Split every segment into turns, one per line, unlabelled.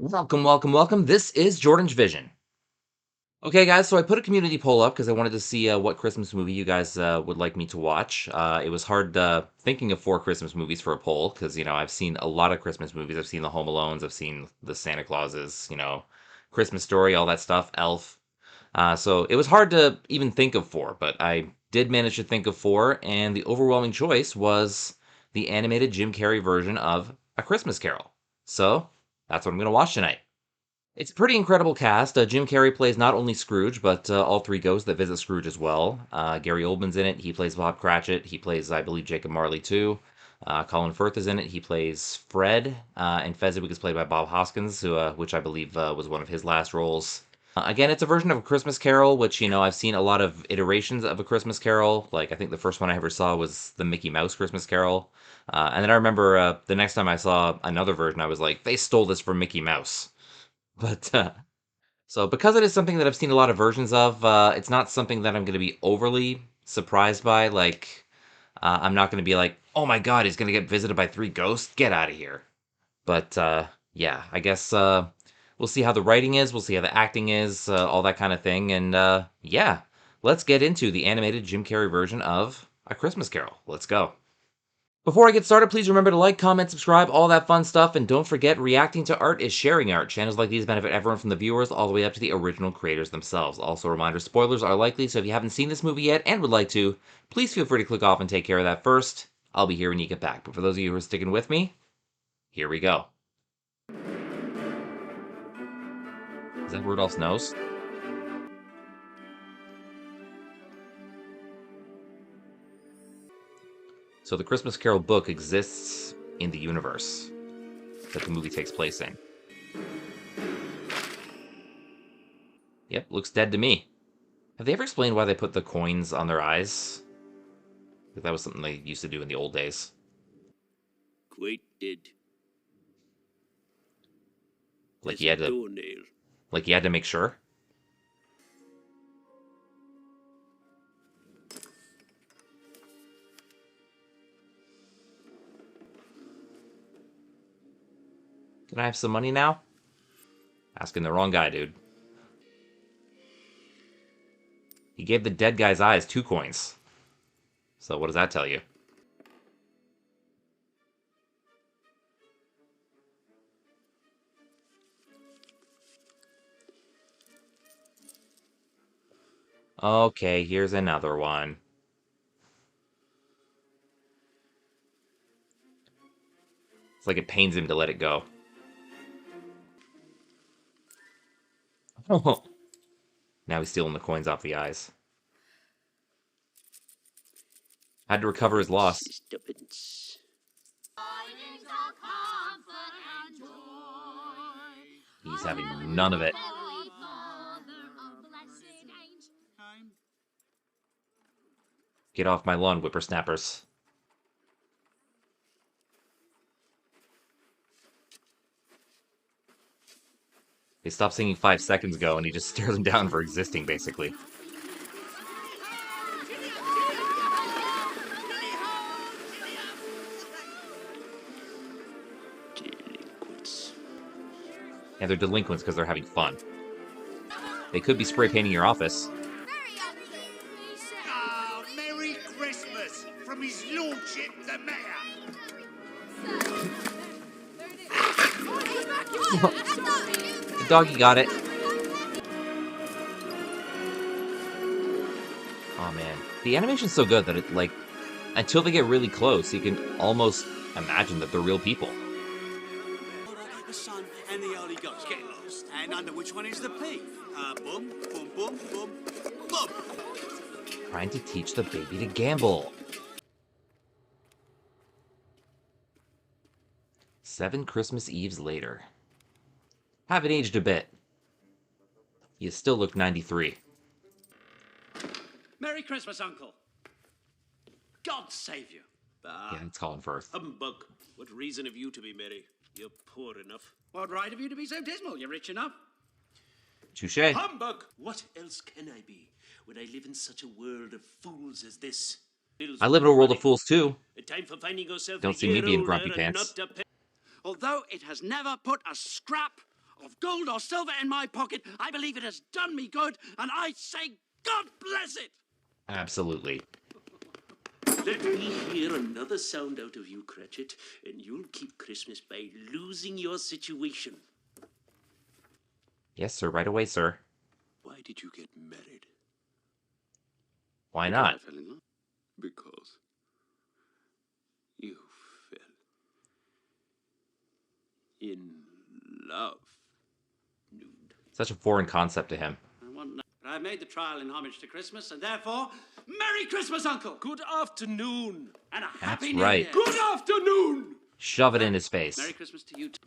Welcome, welcome, welcome. This is JordangeVision. Okay, guys, so I put a community poll up because I wanted to see what Christmas movie you guys would like me to watch. It was hard thinking of 4 Christmas movies for a poll because, I've seen a lot of Christmas movies. I've seen the Home Alones, I've seen the Santa Clauses, Christmas Story, all that stuff, Elf. So it was hard to even think of 4, but I did manage to think of 4, and the overwhelming choice was the animated Jim Carrey version of A Christmas Carol. So that's what I'm going to watch tonight. It's a pretty incredible cast. Jim Carrey plays not only Scrooge, but all 3 ghosts that visit Scrooge as well. Gary Oldman's in it. He plays Bob Cratchit. He plays, I believe, Jacob Marley too. Colin Firth is in it. He plays Fred. And Fezzik is played by Bob Hoskins, which I believe was one of his last roles. Again, it's a version of A Christmas Carol, which, I've seen a lot of iterations of A Christmas Carol. Like, I think the first one I ever saw was the Mickey Mouse Christmas Carol. And then I remember the next time I saw another version, I was like, they stole this from Mickey Mouse. But so because it is something that I've seen a lot of versions of, it's not something that I'm going to be overly surprised by. Like, I'm not going to be like, oh my god, he's going to get visited by 3 ghosts. Get out of here. But yeah, I guess we'll see how the writing is. We'll see how the acting is, all that kind of thing. And yeah, let's get into the animated Jim Carrey version of A Christmas Carol. Let's go. Before I get started, please remember to like, comment, subscribe, all that fun stuff, and don't forget, reacting to art is sharing art. Channels like these benefit everyone from the viewers all the way up to the original creators themselves. Also, a reminder, spoilers are likely, so if you haven't seen this movie yet and would like to, please feel free to click off and take care of that first. I'll be here when you get back, but for those of you who are sticking with me, here we go. Is that Rudolph's nose? So the Christmas Carol book exists in the universe that the movie takes place in. Yep, looks dead to me. Have they ever explained why they put the coins on their eyes? That was something they used to do in the old days.
Quite dead.
Like you had to make sure. Can I have some money now? Asking the wrong guy, dude. He gave the dead guy's eyes 2 coins. So what does that tell you? Okay, here's another one. It's like it pains him to let it go. Oh. Now he's stealing the coins off the eyes. Had to recover his loss.
Disturbance.
He's having none of it. Get off my lawn, whippersnappers. They stopped singing 5 seconds ago, and he just stares them down for existing, basically.
Delinquents.
And they're delinquents because they're having fun. They could be spray painting your office.
Oh, Merry Christmas from His Lordship the Mayor.
The doggy got it. Oh man, the animation's so good that it, like, until they get really close, you can almost imagine that they're real people.
The sun and the early ghost get lost. And under which one is the P? Boom, boom, boom, boom, boom.
Trying to teach the baby to gamble. 7 Christmas Eves later. Haven't aged a bit. You still look 93.
Merry Christmas, Uncle. God save you.
Yeah, it's Colin Firth.
Humbug. What reason have you to be merry? You're poor enough.
What right have you to be so dismal? You're rich enough.
Touché.
Humbug! What else can I be when I live in such a world of fools as this?
I live in a world of fools too.
A time for finding yourself
Don't
a
see me
year
being
older
grumpy
and
pants.
not a
Although it has never put a scrap of gold or silver in my pocket. I believe it has done me good, and I say God bless it.
Absolutely.
Let me hear another sound out of you, Cratchit, and you'll keep Christmas by losing your situation.
Yes, sir. Right away, sir.
Why did you get married?
Why
Because
not?
I fell in love. Because you fell in love.
Such a foreign concept to him.
I made the trial in homage to Christmas, and therefore, Merry Christmas, Uncle!
Good afternoon.
And a
That's
Happy New
right.
Year!
Good afternoon.
Shove it in his face.
Merry Christmas to you, too.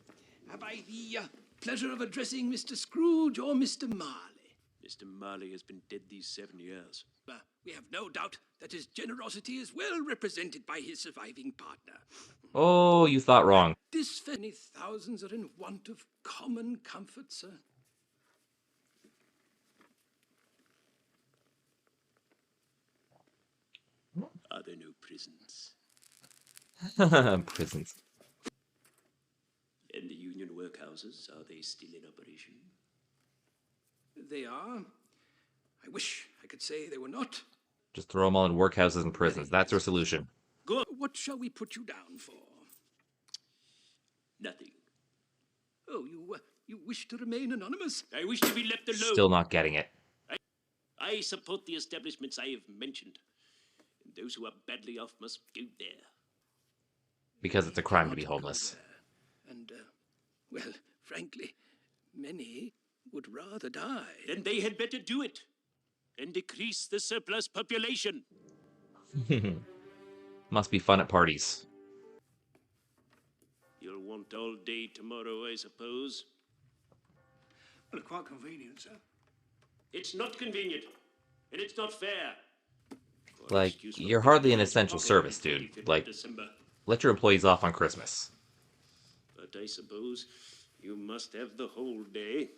Have I the pleasure of addressing Mr. Scrooge or Mr. Marley?
Mr. Marley has been dead these 7 years.
We have no doubt that his generosity is well represented by his surviving partner.
Oh, you thought wrong.
This many thousands are in want of common comfort, sir.
Are there no prisons?
Prisons.
And the union workhouses, are they still in operation?
They are. I wish I could say they were not.
Just throw them all in workhouses and prisons. That's our solution.
Good.
What shall we put you down for?
Nothing.
Oh, you wish to remain anonymous?
I wish to be left alone.
Still not getting it.
I support the establishments I have mentioned. And those who are badly off must go there.
Because it's a crime to be homeless.
And, well, frankly, many would rather die.
Then they had better do it. And decrease the surplus population.
Must be fun at parties.
You'll want all day tomorrow, I suppose.
Well, quite convenient, sir.
It's not convenient. And it's not fair.
Like, you're hardly an essential service, dude. Like,
December.
let your employees off on Christmas.
But I suppose you must have the whole day.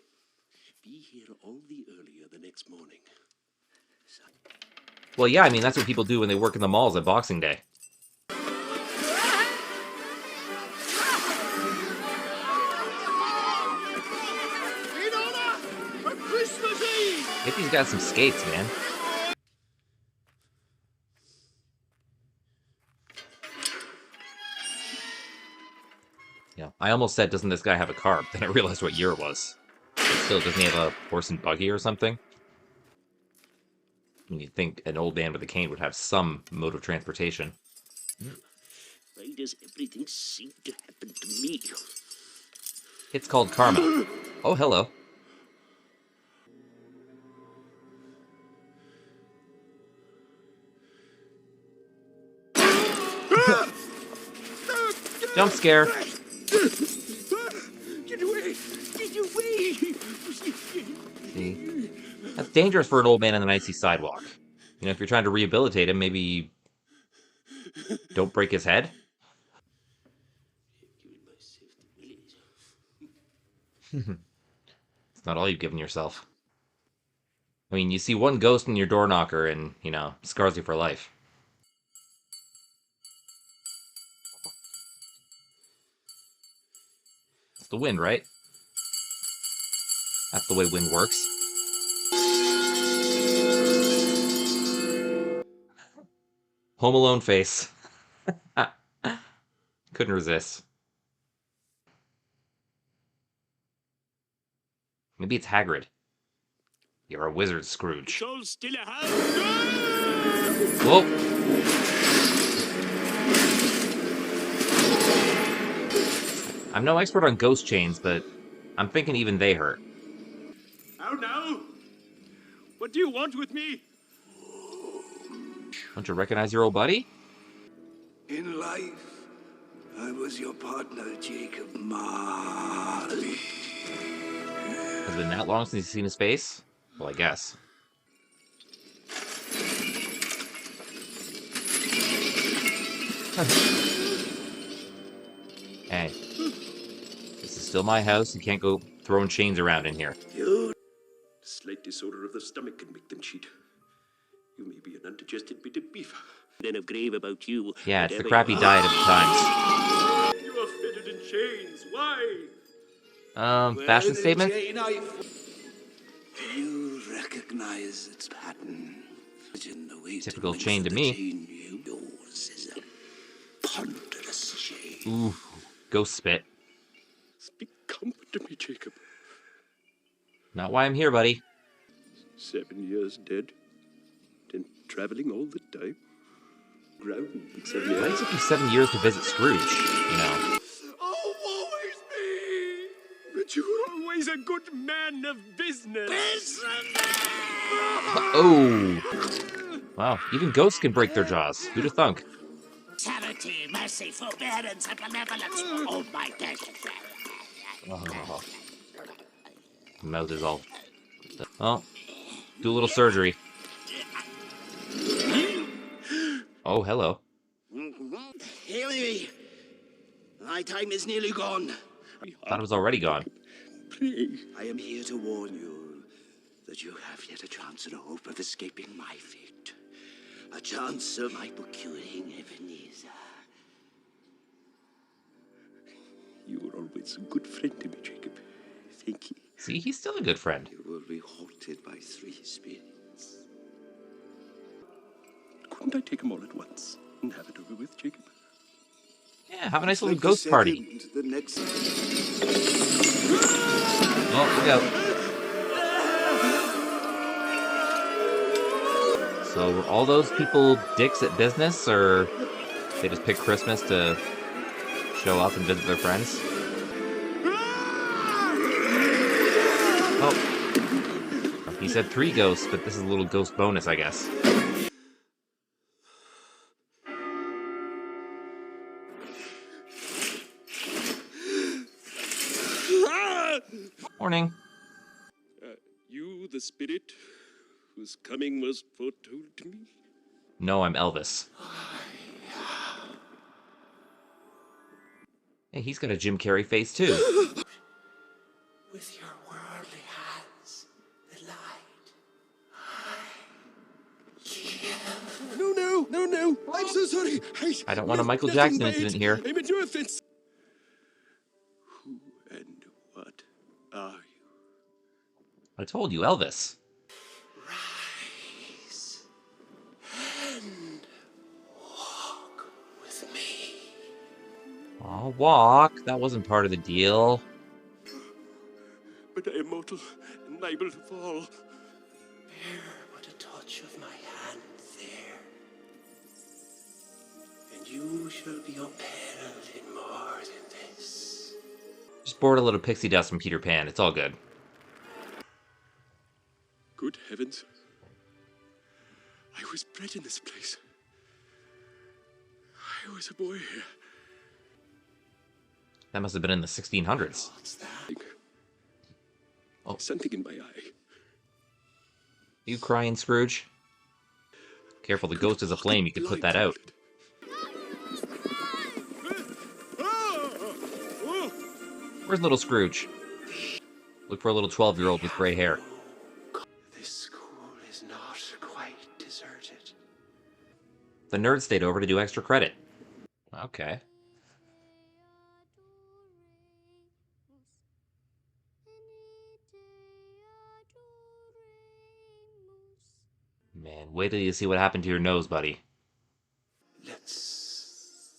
Be here all the earlier the next morning.
Well, yeah, I mean, that's what people do when they work in the malls at Boxing Day.
In honor for Christmas Eve!
Get these guys some skates, man. Yeah, I almost said, doesn't this guy have a car? Then I realized what year it was. But still, doesn't he have a horse and buggy or something? I mean, you'd think an old man with a cane would have some mode of transportation.
Why does everything seem to happen to me?
It's called karma. Oh, hello. Jump scare.
Get away! Get away!
See? That's dangerous for an old man on an icy sidewalk. You know, if you're trying to rehabilitate him, maybe don't break his head. It's not all you've given yourself. I mean, you see one ghost in your door knocker and, you know, scars you for life. It's the wind, right? That's the way wind works. Home Alone face. Couldn't resist. Maybe it's Hagrid. You're a wizard, Scrooge.
All still a house.
Whoa! I'm no expert on ghost chains, but I'm thinking even they hurt.
How now? What do you want with me?
Don't you recognize your old buddy?
In life, I was your partner, Jacob Marley.
Has it been that long since you've seen his face? Well, I guess. Hey. This is still my house. You can't go throwing chains around in here.
You. Slight disorder of the stomach can make them cheat. You may be an undigested bit of beef. Then of grave about you.
Yeah, it's the
whatever
crappy
you
diet of the times.
You are fettered in chains. Why?
Fashion statement?
Do you recognize its pattern? In the way
Typical
to
chain to
the
me.
chain yours is a ponderous chain.
Ooh, ghost spit.
Speak comfort to me, Jacob.
Not why I'm here, buddy.
7 years dead, then traveling all the time. Ground in 7
Why
years.
does it take 7 years to visit Scrooge, you know?
Oh, woe is me! But you were always a good man of business.
Oh! Wow, even ghosts can break their jaws. Who'd have thunk?
Charity, mercy, forbearance, and benevolence. Oh, my God.
Oh. Mouth is all... Oh, do a little surgery. Oh, hello.
Haley, my time is nearly gone.
Thought it was already gone.
Pray.
I am here to warn you that you have yet a chance and a hope of escaping my fate. A chance of my procuring Ebenezer.
You were always a good friend to me, Jacob. Thank you.
See, he's still a good friend.
You will be haunted by 3 spirits.
Couldn't I take them all at once and have it over with, Jacob?
Yeah, have a nice little
Like the
ghost party.
second, the next.
Oh, look out. So, were all those people dicks at business, or they just picked Christmas to show up and visit their friends? Oh. He said 3 ghosts, but this is a little ghost bonus, I guess. Morning.
You, the spirit whose coming was foretold to me?
No, I'm Elvis. Hey, he's got a Jim Carrey face, too.
With your worldly hands, the light.
No. I'm so sorry.
I don't want a Michael Jackson incident here.
I meant no offense. Who and what are you?
I told you, Elvis.
Rise and walk with me.
I'll walk. That wasn't part of the deal.
But I am mortal and liable to fall.
Bear but a touch of my hand there, and you shall be upheld in more than this.
Just borrowed a little pixie dust from Peter Pan. It's all good.
Good heavens. I was bred in this place. I was a boy here.
That must have been in the 1600s.
What's that?
Oh.
Something in my eye.
You crying, Scrooge? Careful, the ghost is a flame. You could put that out. Where's little Scrooge? Look for a little 12-year-old with gray hair.
This school is not quite deserted.
The nerd stayed over to do extra credit. Okay. Man, wait till you see what happened to your nose, buddy.
Let's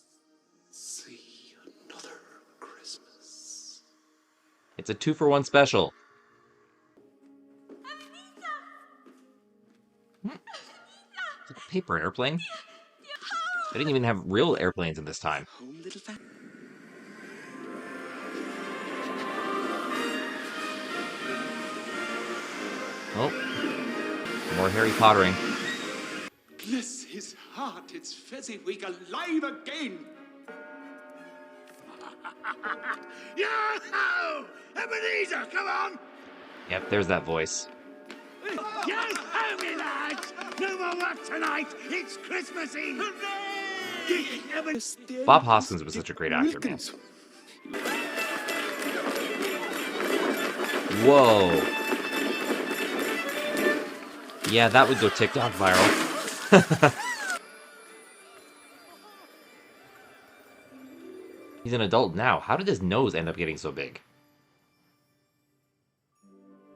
see another Christmas.
It's a 2-for-1 special. It's like a paper airplane. They didn't even have real airplanes in this time.
Home, little fat.
Oh. More Harry Pottering.
Bless his heart, it's Fezziwig alive again.
Yo-ho! Ebenezer, come on!
Yep, there's that voice.
Yo-ho, me lads! No more work tonight! It's Christmas Eve! Hooray!
Bob Hoskins was such a great actor, man. Whoa. Yeah, that would go TikTok viral. He's an adult now. How did his nose end up getting so big?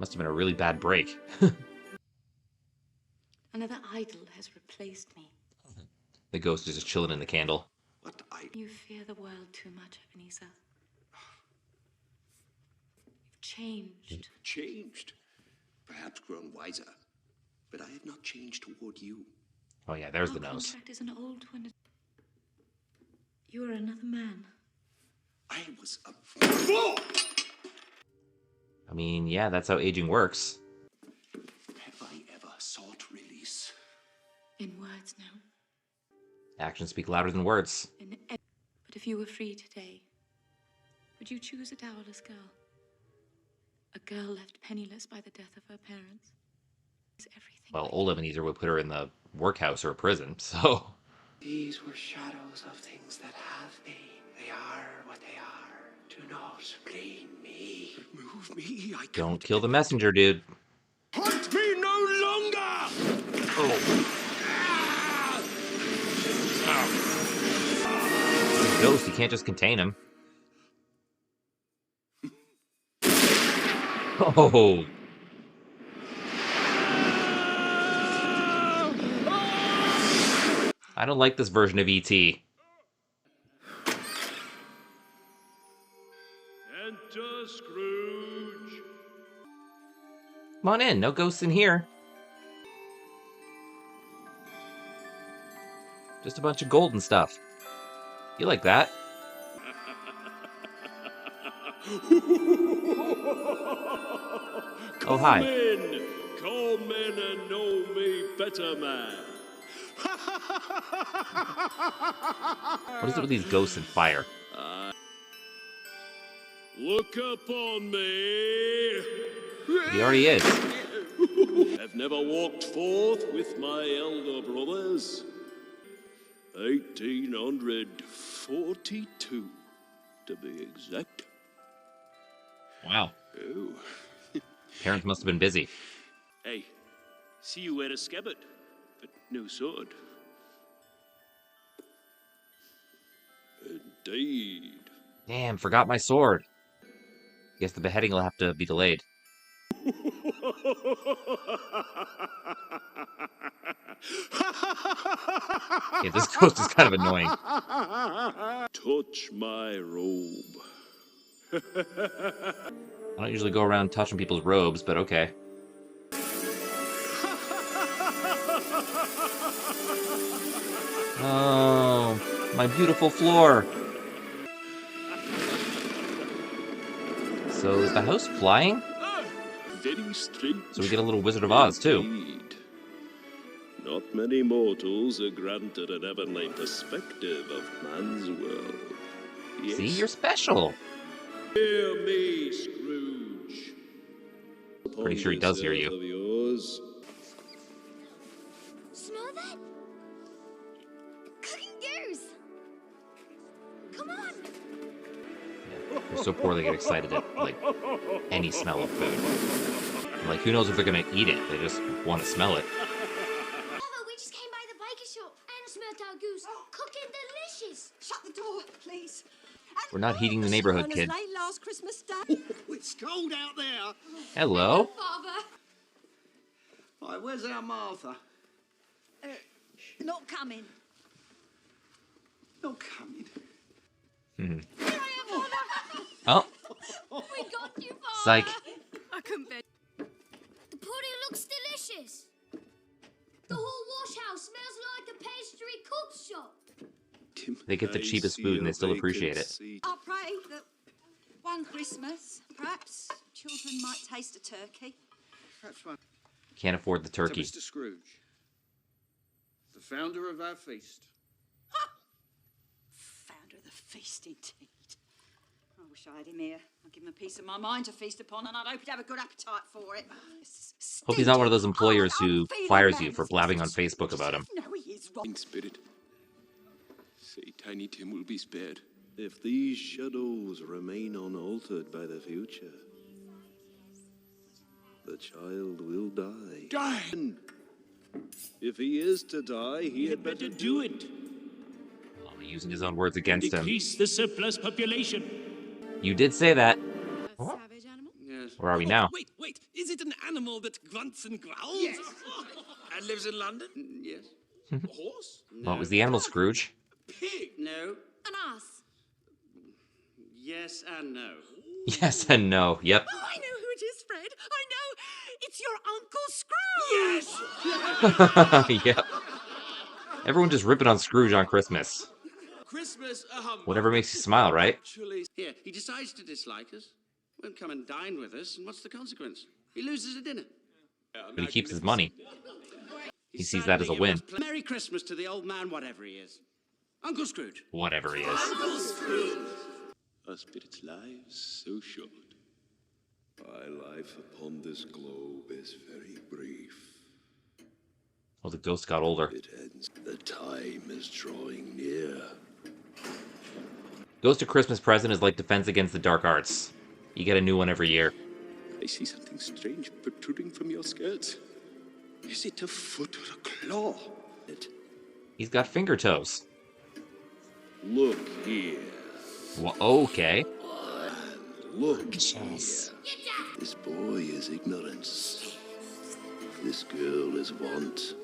Must have been a really bad break.
Another idol has replaced me.
The ghost is just chilling in the candle.
What I...
You fear the world too much, Ebenezer. You've changed.
Changed. Perhaps grown wiser. But I have not changed toward you.
Oh yeah, there's
Our
the nose.
contract is an old one. You are another man.
I was a fool!
I mean, yeah, that's how aging works.
Have I ever sought release?
In words now.
Actions speak louder than words.
But if you were free today, would you choose a dowerless girl? A girl left penniless by the death of her parents? Is everything
Well,
like
old Ebenezer would put her in the workhouse or a prison, so...
These were shadows of things that have been. They are what they are. Do not blame me. Move me. I
Don't kill the messenger, dude.
Hunt me no longer!
Oh. He's a ghost, you can't just contain him. Oh. I don't like this version of E.T.
Enter Scrooge.
Come on in, no ghosts in here. Just a bunch of gold and stuff. You like that? Oh, hi.
Come in and know me better, man.
What is it with these ghosts and fire?
Look upon me.
He already is.
I've never walked forth with my elder brothers. 1842, to be exact.
Wow.
Oh.
Parents must have been busy.
Hey, see you wear a scabbard, but no sword. Indeed.
Damn, forgot my sword. Guess the beheading will have to be delayed. Yeah, this ghost is kind of annoying.
Touch my robe.
I don't usually go around touching people's robes, but okay. Oh, my beautiful floor. So is the house flying?
Very strange.
So we get a little Wizard of Oz, too.
Indeed. Not many mortals are granted an heavenly perspective of man's world. Yes.
See, you're special.
Hear me, Scrooge.
Pretty sure he does hear you.
Of yours.
Smell that? Cooking goose! Come on!
They're so poor they get excited at, like, any smell of food. Like, who knows if they're gonna eat it? They just want to smell it.
Mother, we just came by the baker shop and smelled our goose. Cooking delicious!
Shut the door, please.
We're not heating the neighborhood, kid.
Late last Christmas Day.
It's cold out there.
Hello?
Father!
Why, where's our Martha?
Not coming.
Not coming.
Oh,
We got you, Father!
psych.
I couldn't bear.
The pudding looks delicious. The whole wash house smells like a pastry cook's shop.
They get the cheapest food and they still appreciate it.
I pray that one Christmas, perhaps, children might taste a turkey.
Perhaps one.
Can't afford the turkey.
So, Mr. Scrooge, the founder of our feast.
Founder of the feast, indeed. I wish I had him here. I'd give him a piece of my mind to feast upon, and I'd hope he'd have a good appetite for it.
Hope he's not one of those employers
Oh,
who
I'm feeling
fires
bad.
you for blabbing on Facebook about him.
No, he is wrong.
In spirit, say Tiny Tim will be spared. If these shadows remain unaltered by the future, the child will die.
Die!
And if he is to die, he had better do it.
Oh, using his own words against him.
Decrease the surplus population.
You did say that.
Savage animal?
Yeah, Yes.
Where are we now?
Wait. Is it an animal that grunts and growls?
Yes.
And lives in London?
Yes.
A horse?
Well, it was the animal Scrooge.
Pig?
No.
An ass.
Yes and no.
Yes and no. Yep.
Oh, I know who it is, Fred. I know. It's your Uncle Scrooge.
Yes!
Yep. Everyone just ripping on Scrooge on Christmas.
Christmas,
Whatever makes you smile, right?
Actually,
Here, he decides to dislike us, won't come and dine with us, and what's the consequence? He loses a dinner.
But he keeps his money. He sees that as a win.
Merry Christmas to the old man, whatever he is. Uncle Scrooge.
Whatever he is.
A spirit's life so short. My life upon this globe is very brief.
Oh, the ghost got older.
It ends. The time is drawing near.
Ghost of Christmas Present is like Defense Against the Dark Arts. You get a new one every year.
I see something strange protruding from your skirts. Is it a foot or a claw?
He's got finger toes.
Look here.
Well, okay.
Look here. This boy is ignorance. This girl is want.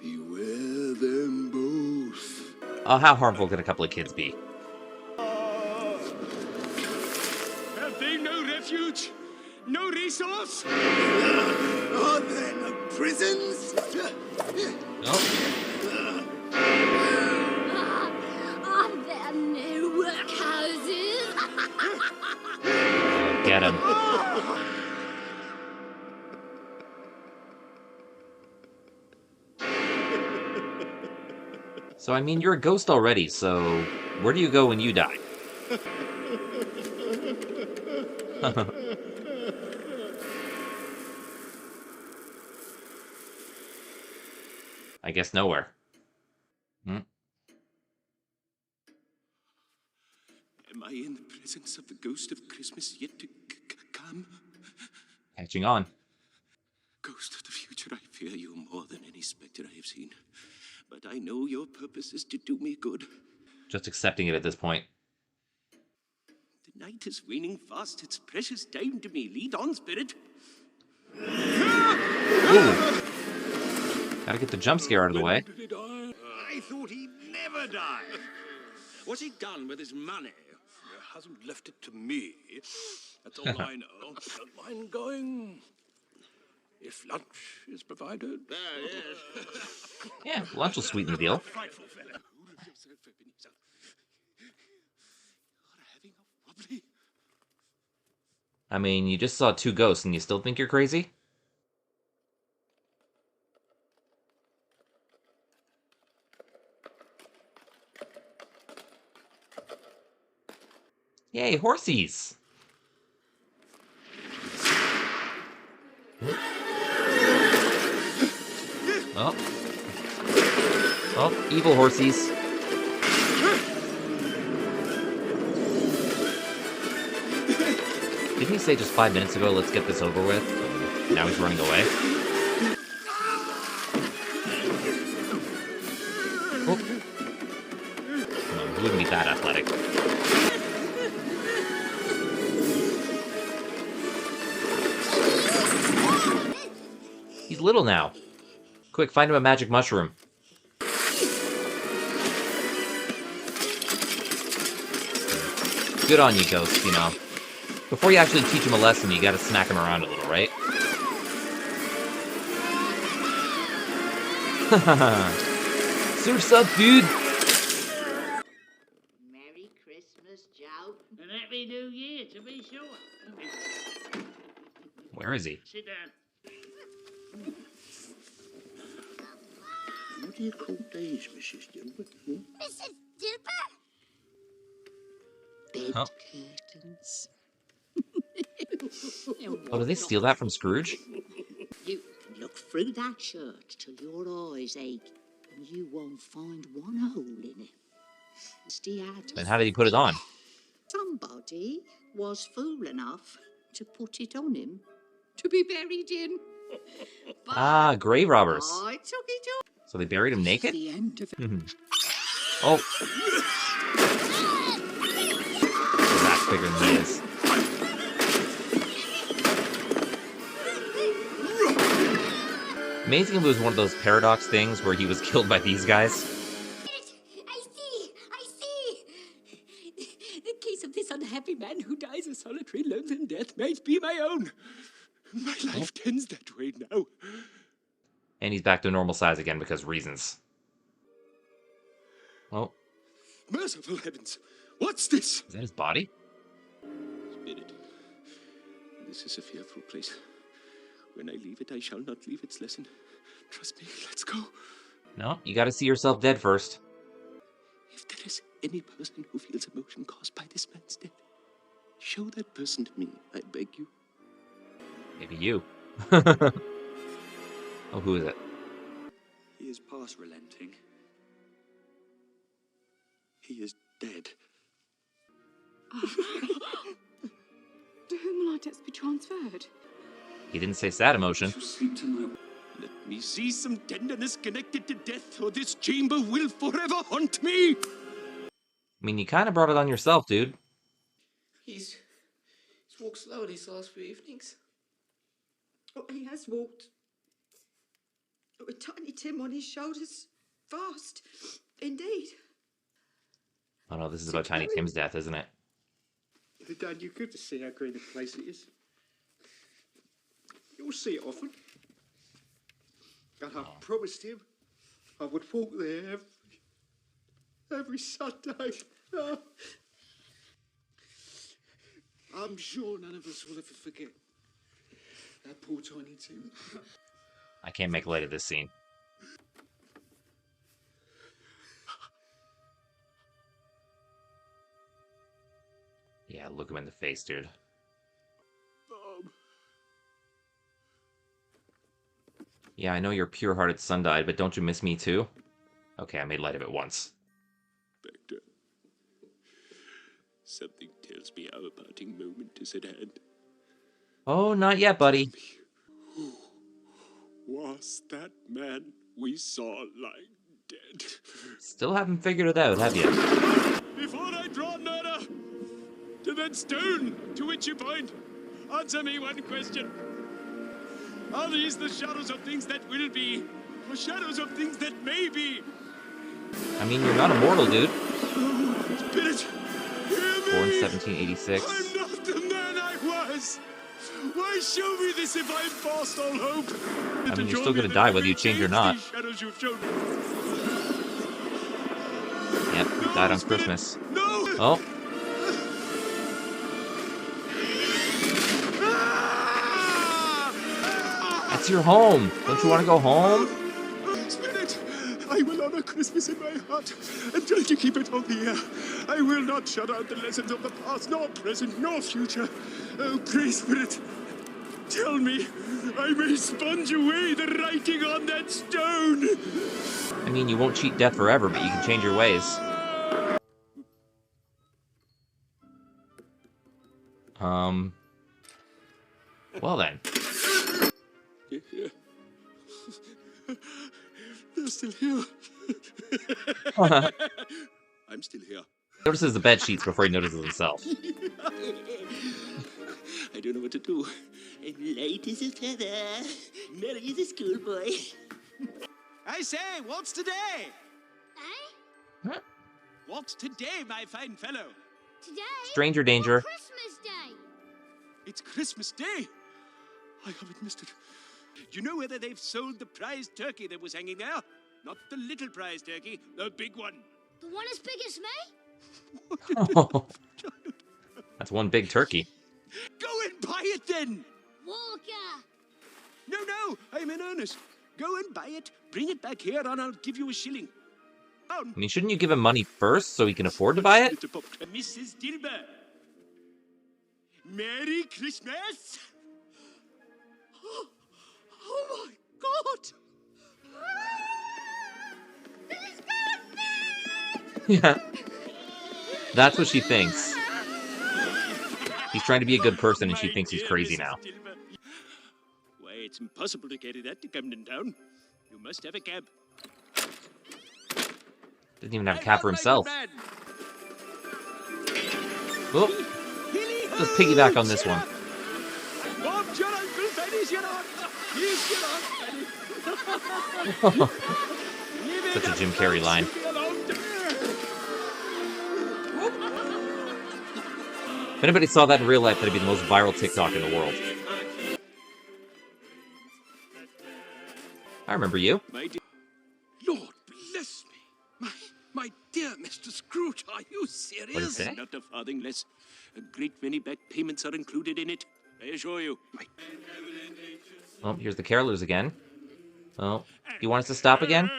Beware them both.
Oh, how harmful can a couple of kids be?
have they no refuge? No resource?
Are there no prisons?
Oh,
Are there no workhouses?
get him. So, I mean, you're a ghost already, so where do you go when you die? I guess nowhere. Hmm?
Am I in the presence of the ghost of Christmas yet to come?
Catching on.
Ghost of the future, I fear you more than any specter I have seen. But I know your purpose is to do me good.
Just accepting it at this point.
The night is waning fast. It's precious time to me. Lead on, spirit.
Ooh. Gotta get the jump scare out of the way.
I thought he'd never die. What's he done with his money?
He hasn't left it to me. That's all I know. Don't mind going. If lunch is provided.
Yeah, lunch will sweeten the deal.
Frightful fellow. You're having a wobbly.
I mean, you just saw two ghosts and you still think you're crazy? Yay, horsies! Oh. Oh, evil horsies. Didn't he say just 5 minutes ago, let's get this over with? And now he's running away. Oh. Come on, he wouldn't be that athletic. He's little now. Quick, find him a magic mushroom. Good on you, Ghost, you know. Before you actually teach him a lesson, you gotta smack him around a little, right? Surf's up, dude!
Merry Christmas, Joe. And Happy New Year, to be sure.
Where is he?
Sit down.
What do you call these, Mrs. Dilbert?
Mrs. Dilbert?
Bed
Oh.
curtains.
Oh, did they steal that from Scrooge?
You can look through that shirt till your eyes ache, and you won't find one hole in it. Stay out.
Then how did he put it on?
Somebody was fool enough to put it on him to be buried in. But
Ah, grave robbers.
I took it off.
So they buried him naked?
The end of it.
Oh. That's bigger than he is. Amazing if it was one of those paradox things where he was killed by these guys.
I see! The case of this unhappy man who dies a solitary, lonesome death might be my own. My life tends that way now.
And he's back to normal size again because reasons. Oh.
Merciful heavens! What's this?
Is that his body?
Spirit, this is a fearful place. When I leave it, I shall not leave its lesson. Trust me, let's go.
No, you gotta see yourself dead first.
If there is any person who feels emotion caused by this man's death, show that person to me, I beg you.
Maybe you. Oh, who is it?
He is past relenting. He is dead.
To whom will our debts be transferred?
He didn't say sad emotion.
Let me see some tenderness connected to death, or this chamber will forever haunt me!
I mean, you kind of brought it on yourself, dude.
He's walked slower these last few evenings.
Oh, he has walked with Tiny Tim on his shoulders, fast, indeed.
Oh no, this is about Tiny Tim's death, isn't it?
Dad, you're good to see how green the place it is. You'll see it often. And I promised him I would walk there every Sunday. Oh. I'm sure none of us will ever forget that poor Tiny Tim.
I can't make light of this scene. Yeah, look him in the face, dude. Yeah, I know your pure-hearted son died, but don't you miss me too? Okay, I made light of it once.
Spectre, something tells me our parting moment is at hand.
Oh, not yet, buddy.
Who was that man we saw lying dead?
Still haven't figured it out, have you?
Before I draw nearer to that stone to which you point, answer me one question. Are these the shadows of things that will be, or shadows of things that may be?
I mean, you're not immortal, dude.
Spirit,
Born 1786.
I'm not the man I was. Why show me this if I'm past all hope?
I mean, you're still gonna die whether you change or not.
Shadows you've shown me.
Yep, he died on Christmas.
No!
Oh. That's your home. Don't you want to go home?
Spirit, I will honor Christmas in my heart and try to keep it on the air. I will not shut out the lessons of the past, nor present, nor future. Oh, pray, Spirit, tell me I may sponge away the writing on that stone.
I mean, you won't cheat death forever, but you can change your ways. Well then.
Yeah. They're still here. I'm still here.
Notices the bed sheets before he notices himself.
I don't know what to do.
And light as a feather, merry as a schoolboy.
I say, what's today?
Eh?
Huh?
What's today, my fine fellow?
Today?
Stranger danger.
Christmas Day.
It's Christmas Day. I haven't missed it. Do you know whether they've sold the prize turkey that was hanging there? Not the little prize turkey, the big one.
The one as big as me?
That's one big turkey.
Go and buy it then.
Walker.
No, I'm in earnest. Go and buy it, bring it back here, and I'll give you a shilling.
I mean, shouldn't you give him money first so he can afford to buy it?
Mrs. Dilber. Merry Christmas.
Oh my God!
Yeah. That's what she thinks. He's trying to be a good person and she thinks he's crazy now.
Why, it's impossible to carry that to Camden Town. You must have a cab.
Doesn't even have a cab for himself. Oh. Let's piggyback on this one.
Bob's your uncle, Benny's your aunt. He's your aunt, Benny.
Such a Jim Carrey line. If anybody saw that in real life, that'd be the most viral TikTok in the world. I remember you.
My dear, Lord bless me. My dear Mr. Scrooge, are you serious?
What did it say?
Not a farthing less. A great many back payments are included in it. I assure you.
Oh, here's the carolers again. Oh, you want us to stop again?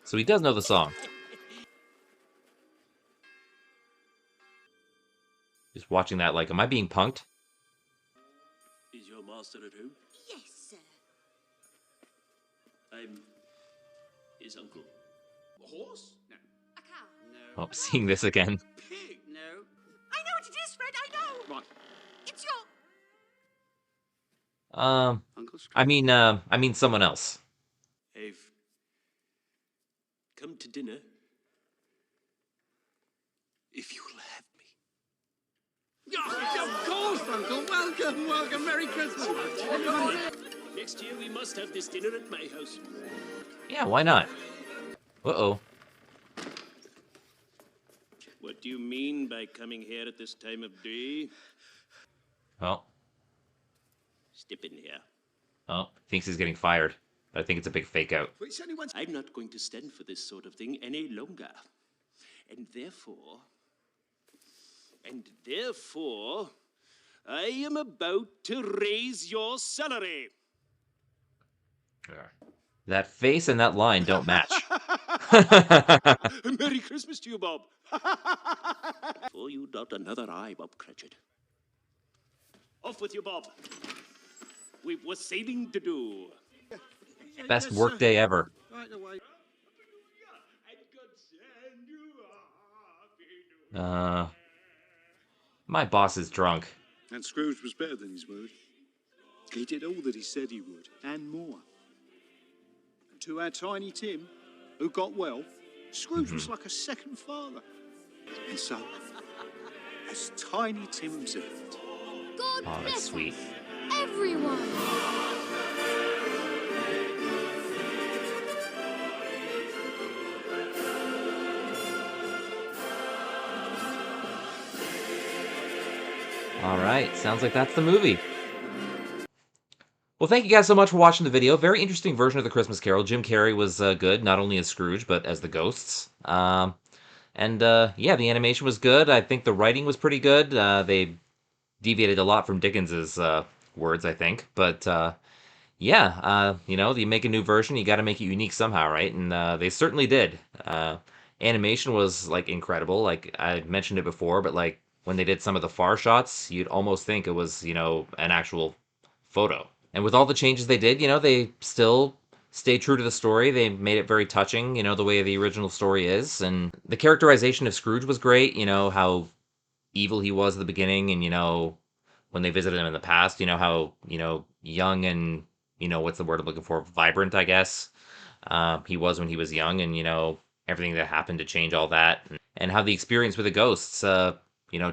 So he does know the song. Just watching that like, am I being punked?
Is your master at home?
Yes, sir.
I'm his uncle. A horse? No.
A cow.
No.
Oh, seeing this again.
Pig? No.
I know what it is, Fred. I know.
Right.
It's your.
Uncle Scrooge.
I mean someone else.
I've come to dinner. If you'll have me.
Of course, Uncle. Welcome, welcome. Merry Christmas.
Next year we must have this dinner at my house.
Yeah, why not? Uh-oh.
What do you mean by coming here at this time of day?
Oh.
Step in here.
Oh, thinks he's getting fired. But I think it's a big fake out.
I'm not going to stand for this sort of thing any longer. And therefore, I am about to raise your salary.
That face and that line don't match.
Merry Christmas to you, Bob. For you dot another I, Bob Cratchit. Off with you, Bob. We've sailing to do.
Best work day ever.
Right away.
My boss is drunk.
And Scrooge was better than his word. He did all that he said he would, and more. And to our Tiny Tim, who got well, Scrooge was like a second father. And so, as Tiny Tim observed,
God
Oh, that's sweet.
everyone.
All right, sounds like that's the movie. Well, thank you guys so much for watching the video. Very interesting version of the Christmas Carol. Jim Carrey was good, not only as Scrooge, but as the ghosts. Yeah, the animation was good. I think the writing was pretty good. They deviated a lot from Dickens's words, I think. But yeah, you make a new version, you got to make it unique somehow, right? And they certainly did. Animation was like incredible. Like I mentioned it before, but like when they did some of the far shots, you'd almost think it was, an actual photo. And with all the changes they did, they still stayed true to the story. They made it very touching, the way the original story is. And the characterization of Scrooge was great, how evil he was at the beginning, and, when they visited him in the past, how, young and, what's the word I'm looking for? Vibrant, I guess. He was when he was young, and, everything that happened to change all that. And how the experience with the ghosts,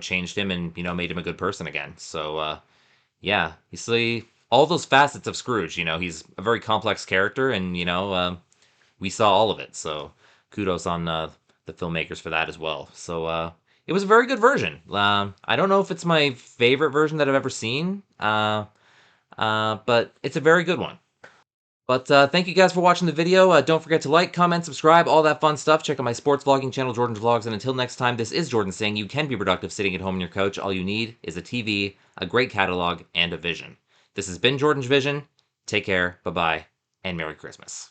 changed him and, made him a good person again. So, yeah, you see all those facets of Scrooge, he's a very complex character and, we saw all of it. So kudos on the filmmakers for that as well. So, it was a very good version. I don't know if it's my favorite version that I've ever seen, but it's a very good one. But thank you guys for watching the video. Don't forget to like, comment, subscribe, all that fun stuff. Check out my sports vlogging channel, Jordan's Vlogs. And until next time, this is Jordan saying you can be productive sitting at home on your couch. All you need is a TV, a great catalog, and a vision. This has been JordangeVision. Take care, bye-bye, and Merry Christmas.